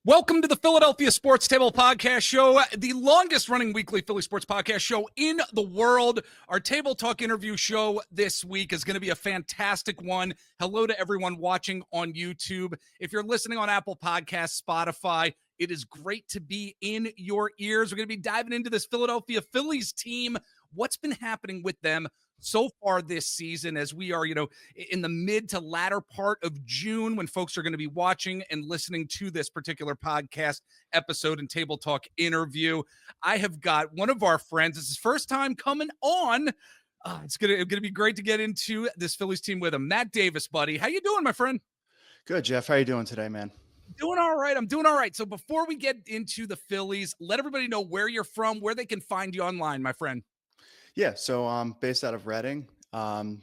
Welcome to the Philadelphia Sports Table Podcast Show, the longest running weekly Philly sports podcast show in the world. Our Table Talk interview show this week is going to be a fantastic one. Hello to everyone watching on YouTube. If you're listening on Apple Podcasts, Spotify, it is great to be in your ears. We're going to be diving into this Philadelphia Phillies team, what's been happening with them so far this season as we are, in the mid to latter part of June when folks are going to be watching and listening to this particular podcast episode and Table Talk interview. I have got one of our friends. It's his first time coming on. It's gonna be great to get into this Phillies team with him. Matt Davis, buddy. How you doing, my friend? Good, Jeff. How you doing today, man? Doing all right. I'm doing all right. So before we get into the Phillies, let everybody know where you're from, where they can find you online, my friend. Yeah, so I'm based out of Reading. I'm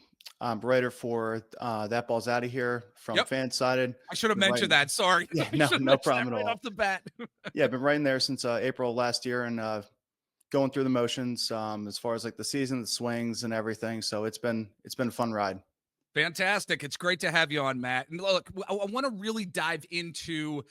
writer for That Ball's Out of Here from Fansided. I should have mentioned that. Sorry. Yeah, no problem at all. Right off the bat. Yeah, I've been writing there since April last year and going through the motions as far as like the season, the swings, and everything. So it's been a fun ride. Fantastic. It's great to have you on, Matt. And look, I want to really dive into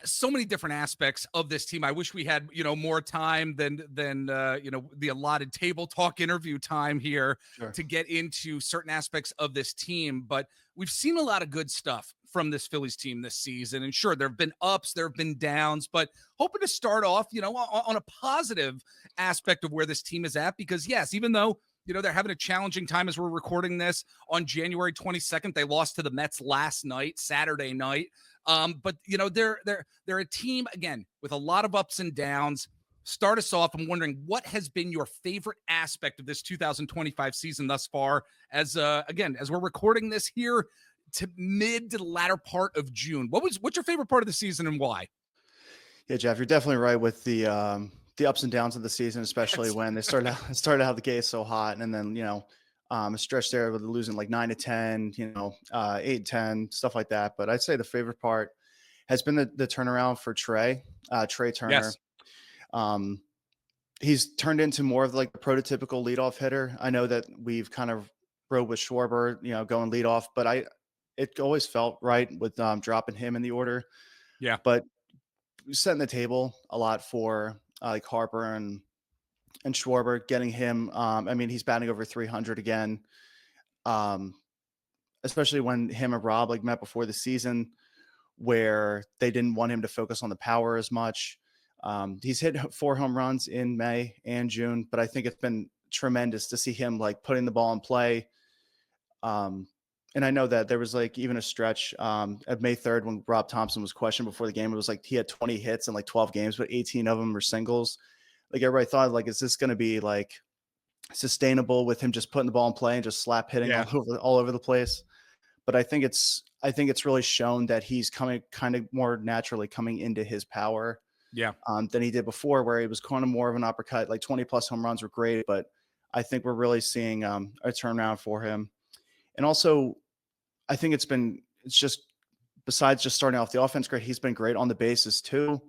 so many different aspects of this team. I wish we had, more time than the allotted Table Talk interview time here to get into certain aspects of this team. But we've seen a lot of good stuff from this Phillies team this season. And sure, there have been ups, there have been downs, but hoping to start off, on a positive aspect of where this team is at, because yes, even though they're having a challenging time as we're recording this on January 22nd. They lost to the Mets last night, Saturday night. But they're a team, again, with a lot of ups and downs. Start us off. I'm wondering, what has been your favorite aspect of this 2025 season thus far as we're recording this here to mid to the latter part of June? What's your favorite part of the season and why? Yeah, Jeff, you're definitely right with the ups and downs of the season, especially when they started out the gate so hot, and then a stretch there with losing like 9-10, 8-10, stuff like that. But I'd say the favorite part has been the turnaround for Trey Turner. Yes. He's turned into more of like the prototypical leadoff hitter. I know that we've kind of rode with Schwarber, going leadoff, but it always felt right with dropping him in the order. Yeah, but setting the table a lot for like Harper and Schwarber, getting him. He's batting over 300 again. Especially when him and Rob met before the season, where they didn't want him to focus on the power as much. He's hit 4 home runs in May and June, but I think it's been tremendous to see him putting the ball in play. And I know that there was even a stretch at May 3rd when Rob Thompson was questioned before the game. It was he had 20 hits in 12 games, but 18 of them were singles. Everybody thought is this going to be sustainable with him just putting the ball in play and just slap hitting all over the place? But I think it's really shown that he's coming kind of more naturally coming into his power. Yeah. Than he did before, where he was kind of more of an uppercut. 20 plus home runs were great, but I think we're really seeing a turnaround for him. And also, I think it's just, besides just starting off the offense great, he's been great on the bases too.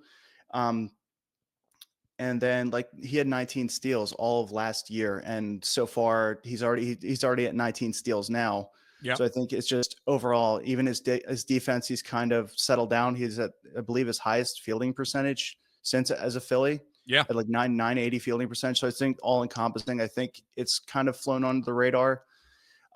And then he had 19 steals all of last year, and so far he's already at 19 steals now. Yeah. So I think it's just overall, even his defense, he's kind of settled down. He's at, I believe, his highest fielding percentage since as a Philly. Yeah. At 980 fielding percentage. So I think all encompassing, I think it's kind of flown under the radar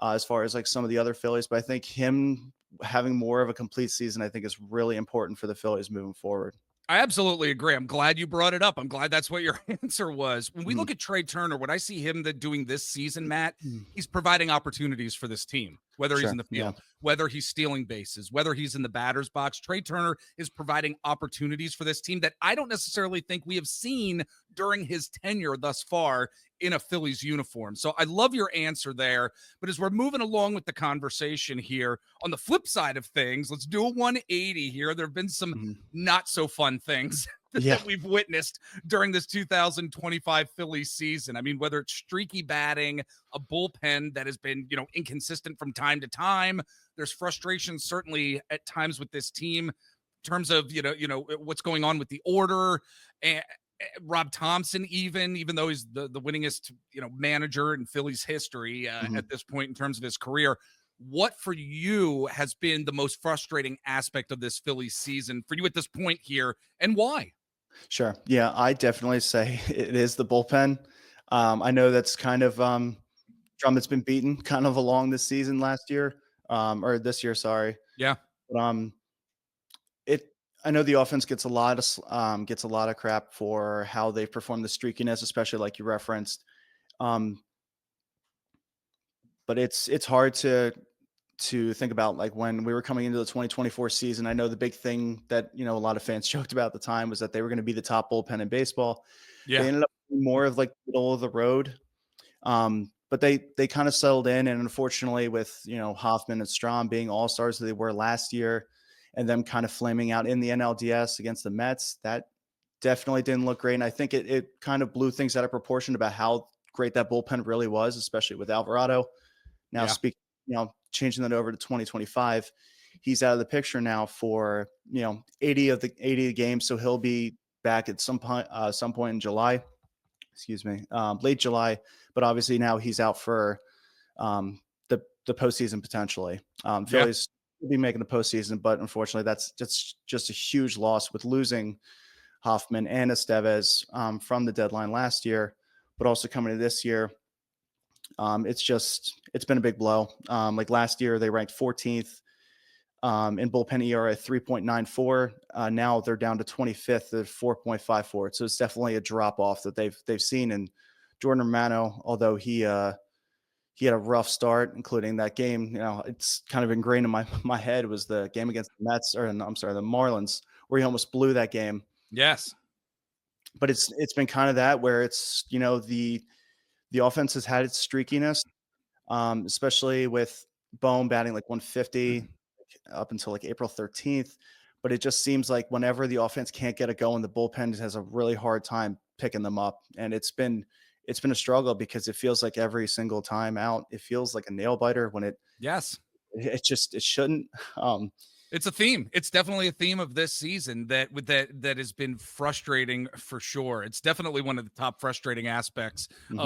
as far as some of the other Phillies. But I think him having more of a complete season, I think, is really important for the Phillies moving forward. I absolutely agree. I'm glad you brought it up. I'm glad that's what your answer was. When we look at Trey Turner, when I see him doing this season, Matt, he's providing opportunities for this team, whether he's in the field, whether he's stealing bases, whether he's in the batter's box. Trey Turner is providing opportunities for this team that I don't necessarily think we have seen during his tenure thus far in a Phillies uniform. So I love your answer there. But as we're moving along with the conversation here, on the flip side of things, let's do a 180 here. There have been some not so fun things that we've witnessed during this 2025 Phillies season. I mean, whether it's streaky batting, a bullpen that has been, inconsistent from time to time. There's frustration certainly at times with this team in terms of, what's going on with the order, and Rob Thompson, even though he's the winningest, manager in Phillies history at this point in terms of his career. what for you has been the most frustrating aspect of this Phillies season for you at this point here, and why? Sure. Yeah, I definitely say it is the bullpen. I know that's kind of drum that's been beaten kind of along this season last year, or this year, sorry. Yeah. But it I know the offense gets a lot of crap for how they perform the streakiness, especially like you referenced. Um, but it's hard to think about like when we were coming into the 2024 season. I know the big thing that a lot of fans joked about at the time was that they were going to be the top bullpen in baseball. They Yeah. ended up being more of like middle of the road. But they kind of settled in, and unfortunately, with Hoffman and Strom being all stars that they were last year, and them kind of flaming out in the NLDS against the Mets, that definitely didn't look great. And I think it kind of blew things out of proportion about how great that bullpen really was, especially with Alvarado. Now, Yeah. changing that over to 2025, he's out of the picture now for 80 games, so he'll be back at some point in July. Excuse me, late July. But obviously now he's out for the postseason potentially. Yeah. Phillies will be making the postseason, but unfortunately that's just a huge loss with losing Hoffman and Estevez from the deadline last year, but also coming to this year. It's been a big blow. Like last year, they ranked 14th in bullpen ERA 3.94. Now they're down to 25th at 4.54. So it's definitely a drop off that they've seen. And Jordan Romano, although he had a rough start, including that game. It's kind of ingrained in my head was the game against the Mets, or I'm sorry, the Marlins, where he almost blew that game. Yes. But it's been kind of that where it's the offense has had its streakiness, especially with Bohm batting like 150 up until like April 13th. But it just seems like whenever the offense can't get it going, the bullpen has a really hard time picking them up. And it's been a struggle because it feels like every single time out, it feels like a nail biter when Yes. it shouldn't. Um, It's a theme. It's definitely a theme of this season that has been frustrating for sure. It's definitely one of the top frustrating aspects mhm.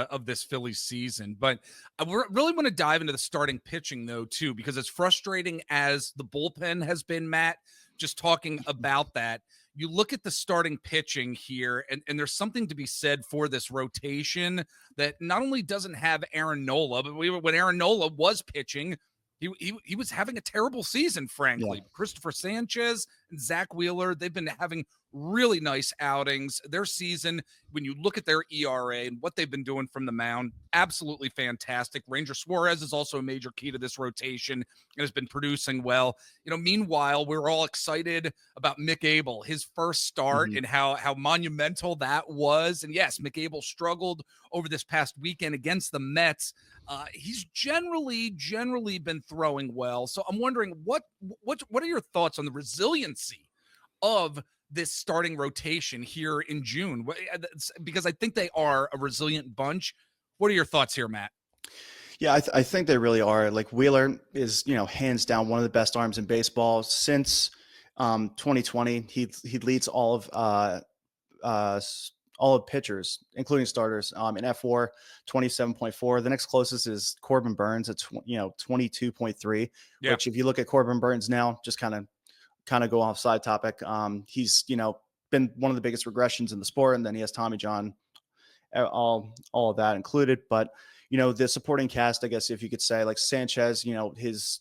of this Phillies season. But really want to dive into the starting pitching though too, because as frustrating as the bullpen has been, Matt, just talking about that, you look at the starting pitching here, and there's something to be said for this rotation that not only doesn't have Aaron Nola, but when Aaron Nola was pitching, he was having a terrible season, Yeah. frankly. Christopher Sanchez and Zach Wheeler, they've been having really nice outings. Their season, when you look at their ERA and what they've been doing from the mound, absolutely fantastic. Ranger Suarez is also a major key to this rotation and has been producing well. Meanwhile, we're all excited about Mick Abel, his first start, Mhm. and how monumental that was. And yes, Mick Abel struggled over this past weekend against the Mets. He's generally been throwing well. So I'm wondering what are your thoughts on the resiliency of this starting rotation here in June? Because I think they are a resilient bunch. What are your thoughts here, Matt? Yeah, I think they really are. Like Wheeler is, hands down one of the best arms in baseball since 2020. He leads uh, all of pitchers, including starters, in F4, 27.4. The next closest is Corbin Burns at 22.3. Yeah, Which, if you look at Corbin Burns now, just kind of go off side topic. He's been one of the biggest regressions in the sport, and then he has Tommy John, all of that included. But the supporting cast, I guess if you could say, like Sanchez, his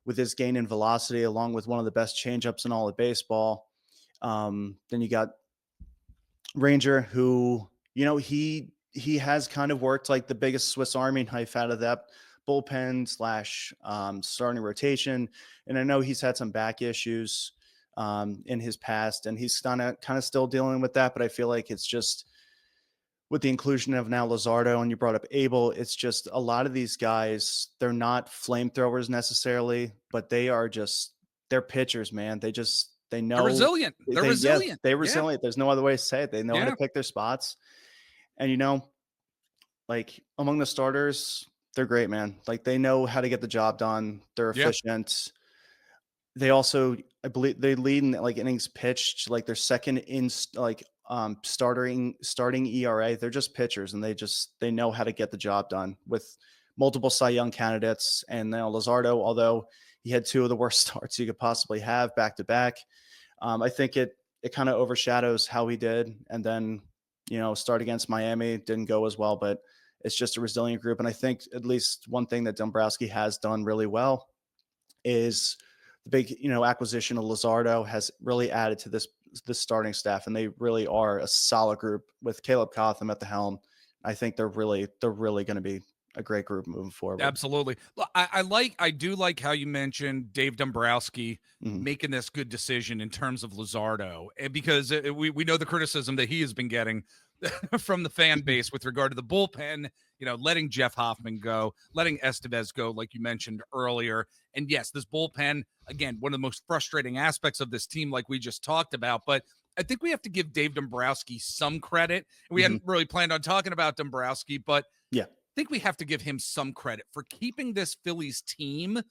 with his gain in velocity, along with one of the best changeups in all of baseball. Then you got Ranger, who he has kind of worked like the biggest Swiss Army knife out of that bullpen slash starting rotation. And I know he's had some back issues in his past, and he's kind of still dealing with that. But I feel like it's just with the inclusion of now Lazardo, and you brought up Abel, it's just a lot of these guys, they're not flamethrowers necessarily, but they're pitchers, man. They they're know resilient. They're yes, resilient. they're Yeah, resilient. There's no other way to say it. They know how to yeah, pick their spots. And like among the starters, they're great, man. Like they know how to get the job done. They're yeah. efficient. They also, I believe, they lead in like innings pitched. Like they're second in starting ERA. They're just pitchers, and they know how to get the job done with multiple Cy Young candidates. And now Luzardo, although he had two of the worst starts you could possibly have back to back, I think it kind of overshadows how he did. And then, start against Miami didn't go as well, but it's just a resilient group. And I think at least one thing that Dombrowski has done really well is the big, acquisition of Luzardo has really added to this starting staff, and they really are a solid group with Caleb Cotham at the helm. I think they're really going to be a great group moving forward. Absolutely. Look, I do like how you mentioned Dave Dombrowski making this good decision in terms of Luzardo, because we know the criticism that he has been getting from the fan base with regard to the bullpen, letting Jeff Hoffman go, letting Estevez go, like you mentioned earlier. And yes, this bullpen, again, one of the most frustrating aspects of this team, like we just talked about. But I think we have to give Dave Dombrowski some credit. We hadn't really planned on talking about Dombrowski, but yeah, I think we have to give him some credit for keeping this Phillies team,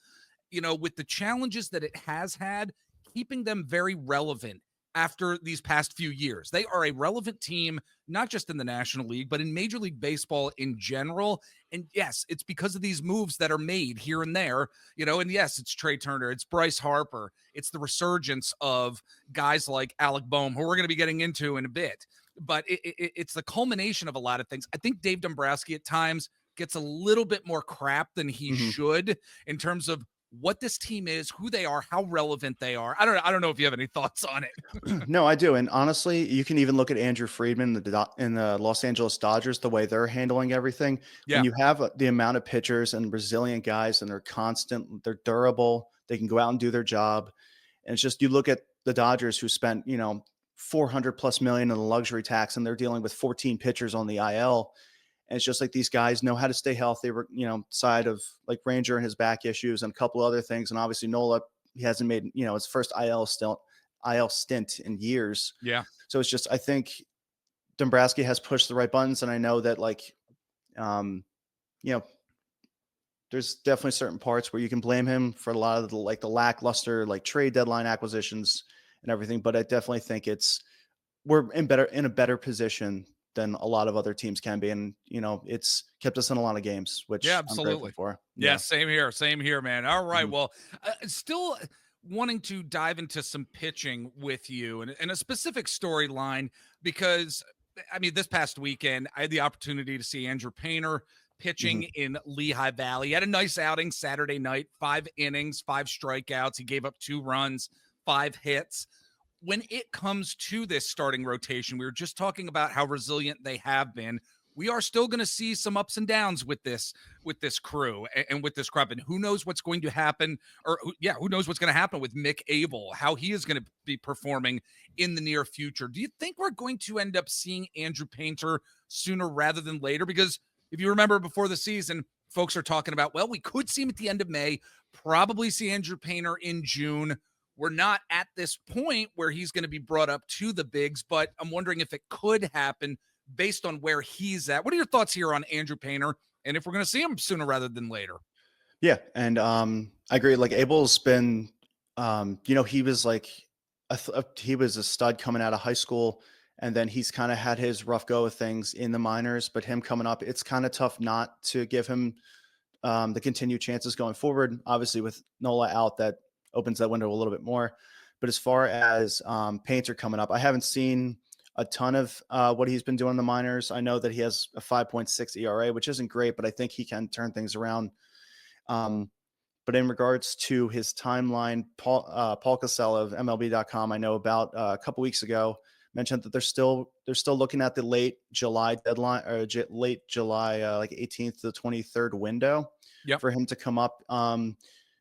with the challenges that it has had, keeping them very relevant after these past few years. They are a relevant team, not just in the National League, but in Major League Baseball in general. And yes, it's because of these moves that are made here and there, and yes, it's Trey Turner, it's Bryce Harper, it's the resurgence of guys like Alec Boehm, who we're going to be getting into in a bit. But it's the culmination of a lot of things. I think Dave Dombrowski at times gets a little bit more crap than he should in terms of what this team is, who they are, how relevant they are. I don't know if you have any thoughts on it. No, I do. And honestly, you can even look at Andrew Friedman in the Los Angeles Dodgers, the way they're handling everything. Yeah. When you have the amount of pitchers and resilient guys, and they're constant, they're durable, they can go out and do their job. And it's just, you look at the Dodgers, who spent, 400 plus million in the luxury tax, and they're dealing with 14 pitchers on the IL. And it's just like, these guys know how to stay healthy, side of like Ranger and his back issues and a couple other things. And obviously Nola, he hasn't made, his first IL stint in years. Yeah. So it's just, I think Dombrowski has pushed the right buttons. And I know that there's definitely certain parts where you can blame him for a lot of the lackluster, trade deadline acquisitions and everything. But I definitely think we're in a better position than a lot of other teams can be. And, it's kept us in a lot of games, which I'm grateful for. Yeah. Same here, man. All right. Well, still wanting to dive into some pitching with you and a specific storyline, because this past weekend, I had the opportunity to see Andrew Paninter pitching in Lehigh Valley. He had a nice outing Saturday night, 5 innings, 5 strikeouts. He gave up 2 runs, 5 hits. When it comes to this starting rotation, we were just talking about how resilient they have been. We are still going to see some ups and downs with this crew and with this crop. And who knows what's going to happen, who knows what's going to happen with Mick Abel, how he is going to be performing in the near future. Do you think we're going to end up seeing Andrew Paninter sooner rather than later? Because if you remember before the season, folks are talking about, well, we could see him at the end of May, probably see Andrew Paninter in June. We're not at this point where he's going to be brought up to the bigs, but I'm wondering if it could happen based on where he's at. What are your thoughts here on Andrew Paninter, and if we're going to see him sooner rather than later? Yeah, and I agree. Abel's been, he was he was a stud coming out of high school, and then he's kind of had his rough go of things in the minors. But him coming up, it's kind of tough not to give him the continued chances going forward. Obviously, with Nola out, that opens that window a little bit more. But as far as Painter coming up, I haven't seen a ton of what he's been doing in the minors. I know that he has a 5.6 ERA, which isn't great, but I think he can turn things around. But in regards to his timeline, Paul Cassell of MLB.com, I know about a couple weeks ago, mentioned that they're still looking at the late July deadline, or late July, 18th to the 23rd window for him to come up.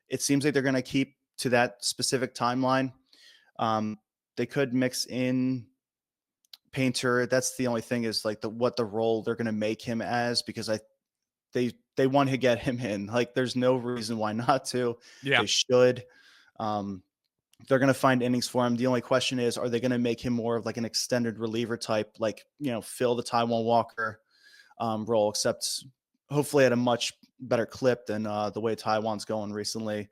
It seems like they're going to keep to that specific timeline. They could mix in Painter. That's the only thing, is what the role they're going to make him as, because they want to get him in. There's no reason why not to. Yeah. They should. They're going to find innings for him. The only question is, are they going to make him more of an extended reliever type, fill the Taiwan Walker role, except hopefully at a much better clip than the way Taiwan's going recently.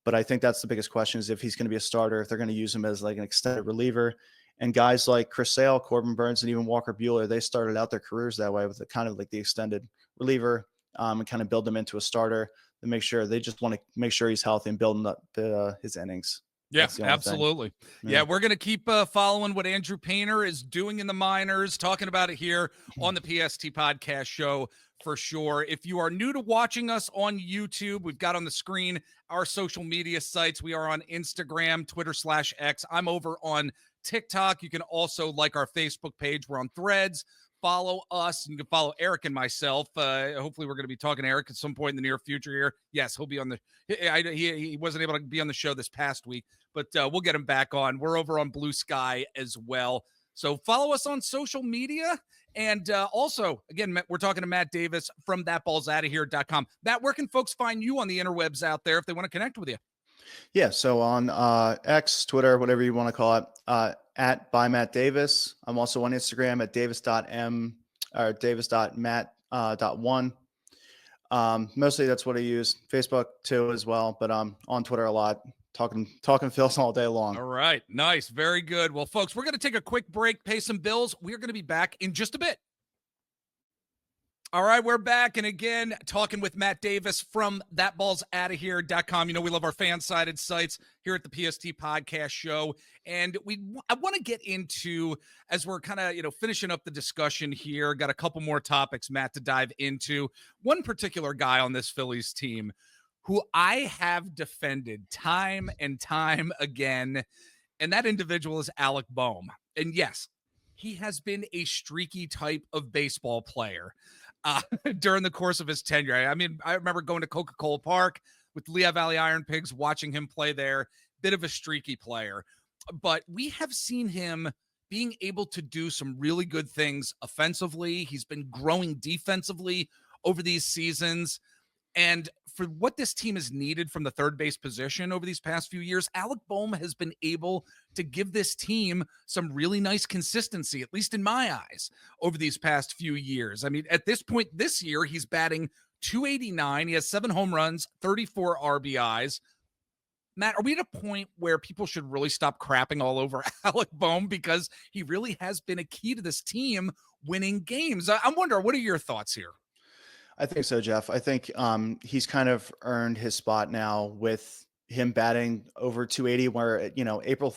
But I think that's the biggest question, is if he's going to be a starter, if they're going to use him as an extended reliever. And guys like Chris Sale, Corbin Burns, and even Walker Buehler, they started out their careers that way, with kind of the extended reliever. and kind of build him into a starter. To make sure they just want to make sure he's healthy and building up his innings. Yeah, That's the only thing. absolutely. Yeah, we're going to keep following what Andrew Paninter is doing in the minors, talking about it here on the PST podcast show for sure. If you are new to watching us on YouTube, we've got on the screen our social media sites. We are on Instagram, Twitter/X. I'm over on TikTok. You can also like our Facebook page. We're on Threads. Follow us. You can follow Eric and myself. Hopefully, we're going to be talking to Eric at some point in the near future here. Yes, he'll be on the. He wasn't able to be on the show this past week, but we'll get him back on. We're over on Blue Sky as well. So follow us on social media. And also, again, we're talking to Matt Davis from thatballsoutahere.com. Matt, where can folks find you on the interwebs out there if they want to connect with you? Yeah. So on X, Twitter, whatever you want to call it, at by Matt Davis. I'm also on Instagram at davis.m or davis.matt.1. Mostly that's what I use. Facebook too as well, but I'm on Twitter a lot, talking Phils all day long. All right. Nice. Very good. Well, folks, we're going to take a quick break, pay some bills. We're going to be back in just a bit. All right, we're back. And again, talking with Matt Davis from thatballsoutahere.com. You know, we love our fan-sided sites here at the PST podcast show. And I want to get into, as we're kind of, finishing up the discussion here, got a couple more topics, Matt, to dive into. One particular guy on this Phillies team who I have defended time and time again, and that individual is Alec Bohm. And yes, he has been a streaky type of baseball player during the course of his tenure. I mean, I remember going to Coca-Cola Park with Lehigh Valley Iron Pigs, watching him play there. Bit of a streaky player. But we have seen him being able to do some really good things offensively. He's been growing defensively over these seasons. And for what this team has needed from the third base position over these past few years, Alec Bohm has been able to give this team some really nice consistency, at least in my eyes, over these past few years. I mean, at this point this year, he's batting .289. He has 7 home runs, 34 RBIs. Matt, are we at a point where people should really stop crapping all over Alec Bohm, because he really has been a key to this team winning games? I'm wondering, what are your thoughts here? I think so, Jeff. I think he's kind of earned his spot now with him batting over 280, where,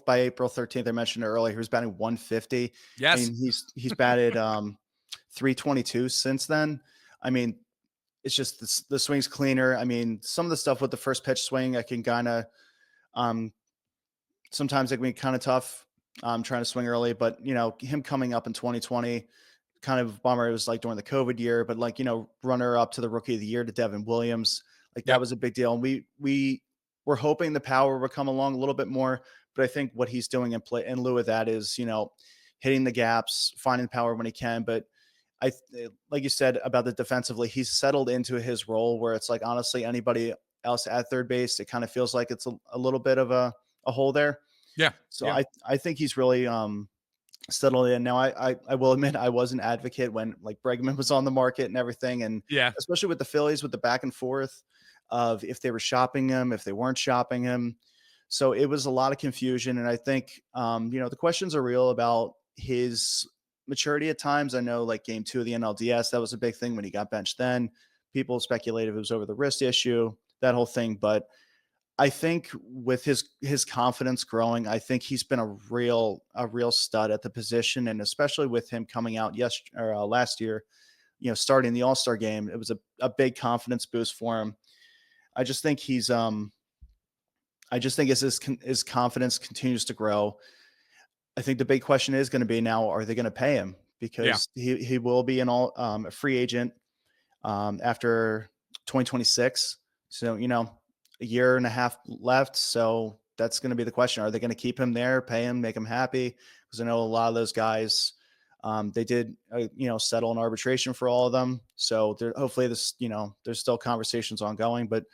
by April 13th, I mentioned earlier, he was batting 150. Yes. I mean, he's batted 322 since then. I mean, it's just the swing's cleaner. I mean, some of the stuff with the first pitch swing, I can kind of sometimes it can be kind of tough trying to swing early, but him coming up in 2020, kind of bummer. It was like during the COVID year, but runner up to the rookie of the year to Devin Williams, that was a big deal. And we were hoping the power would come along a little bit more, but I think what he's doing in lieu of that is, hitting the gaps, finding power when he can. But like you said about the defensively, he's settled into his role where it's like, honestly, anybody else at third base, it kind of feels like it's a little bit of a hole there. Yeah. So yeah. I think he's really, settled in. Now, I will admit I was an advocate when Bregman was on the market and everything. And especially with the Phillies, with the back and forth of if they were shopping him, if they weren't shopping him. So it was a lot of confusion. And I think, the questions are real about his maturity at times. I know game 2 of the NLDS, that was a big thing when he got benched then. People speculated it was over the wrist issue, that whole thing. But I think with his confidence growing, I think he's been a real stud at the position, and especially with him coming out last year, starting the All-Star game, it was a big confidence boost for him. I just think as his confidence continues to grow, I think the big question is going to be now, are they going to pay him? Because he will be a free agent after 2026. So, a year and a half left. So that's going to be the question. Are they going to keep him there, pay him, make him happy? Because I know a lot of those guys, they did, settle in arbitration for all of them. So hopefully there's still conversations ongoing, but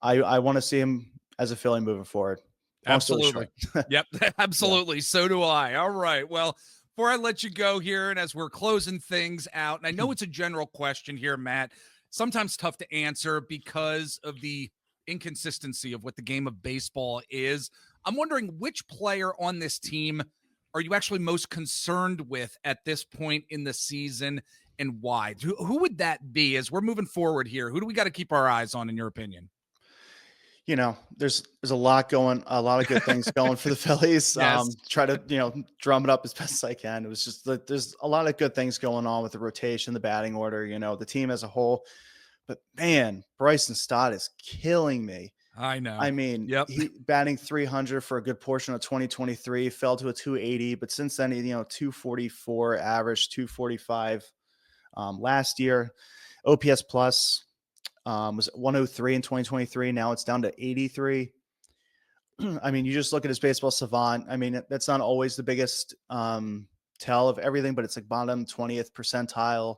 I want to see him as a Philly moving forward. Absolutely. Yep. Absolutely. Yeah. So do I. All right. Well, before I let you go here, and as we're closing things out, and I know it's a general question here, Matt, sometimes tough to answer because of the inconsistency of what the game of baseball is. I'm wondering, which player on this team are you actually most concerned with at this point in the season? and why? Who would that be as we're moving forward here? Who do we got to keep our eyes on, in your opinion? There's a lot of good things going for the Phillies. Yes. Try to, drum it up as best as I can. It was just that there's a lot of good things going on with the rotation, the batting order, the team as a whole. But man, Bryson Stott is killing me. I know. I mean, Yep. he batting 300 for a good portion of 2023, fell to a 280, but since then, 244 average, 245 last year. OPS plus was 103 in 2023. Now it's down to 83. I mean, you just look at his baseball savant. I mean, that's not always the biggest tell of everything, but it's like bottom 20th percentile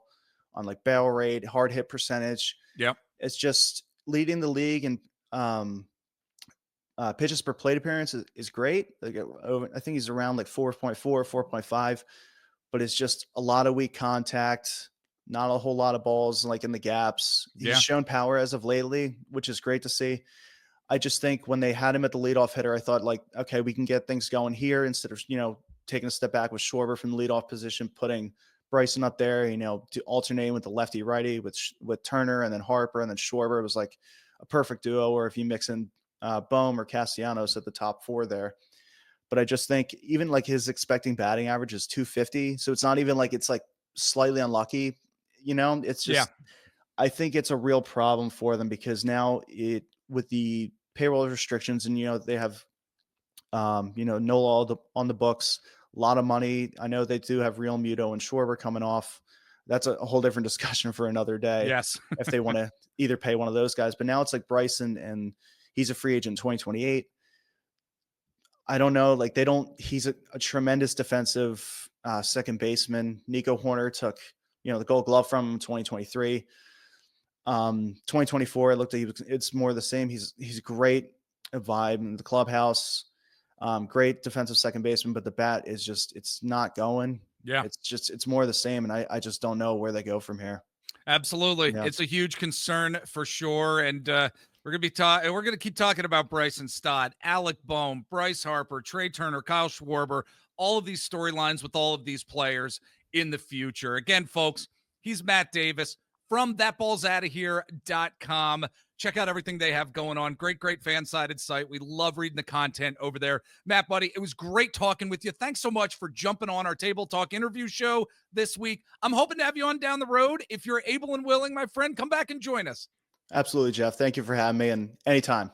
on like barrel rate, hard hit percentage. Yep. It's just leading the league, and pitches per plate appearance is great. Like, I think he's around like 4.4, 4.5, but it's just a lot of weak contact, not a whole lot of balls like in the gaps. Yeah. He's shown power as of lately, which is great to see. I just think when they had him at the leadoff hitter, I thought like, okay, we can get things going here instead of, taking a step back with Schwarber from the leadoff position, putting Bryson up there, alternating with the lefty righty with Turner and then Harper and then Schwarber. It was like a perfect duo. Or if you mix in Bohm or Castellanos at the top four there. But I just think even like his expecting batting average is 250. So it's not even like it's like slightly unlucky, it's just, I think it's a real problem for them because now with the payroll restrictions and, they have, no law on the books, a lot of money. I know they do have Real Muto and Schwarber coming off. That's a whole different discussion for another day. Yes. If they want to either pay one of those guys, but now it's like Bryson and he's a free agent in 2028. I don't know. Like he's a tremendous defensive second baseman. Nico Horner took, the Gold Glove from him in 2023. 2024, it looked like it's more the same. He's great vibe in the clubhouse. Great defensive second baseman, but the bat is just, it's not going. Yeah. It's more the same. And I just don't know where they go from here. Absolutely. Yeah. It's a huge concern for sure. And we're going to keep talking about Bryson Stott, Alec Bohm, Bryce Harper, Trey Turner, Kyle Schwarber, all of these storylines with all of these players in the future. Again, folks, he's Matt Davis from thatballsoutahere.com. Check out everything they have going on. Great Fansided site. We love reading the content over there. Matt, buddy, it was great talking with you. Thanks so much for jumping on our Table Talk interview show this week. I'm hoping to have you on down the road. If you're able and willing, my friend, come back and join us. Absolutely, Jeff. Thank you for having me, and anytime.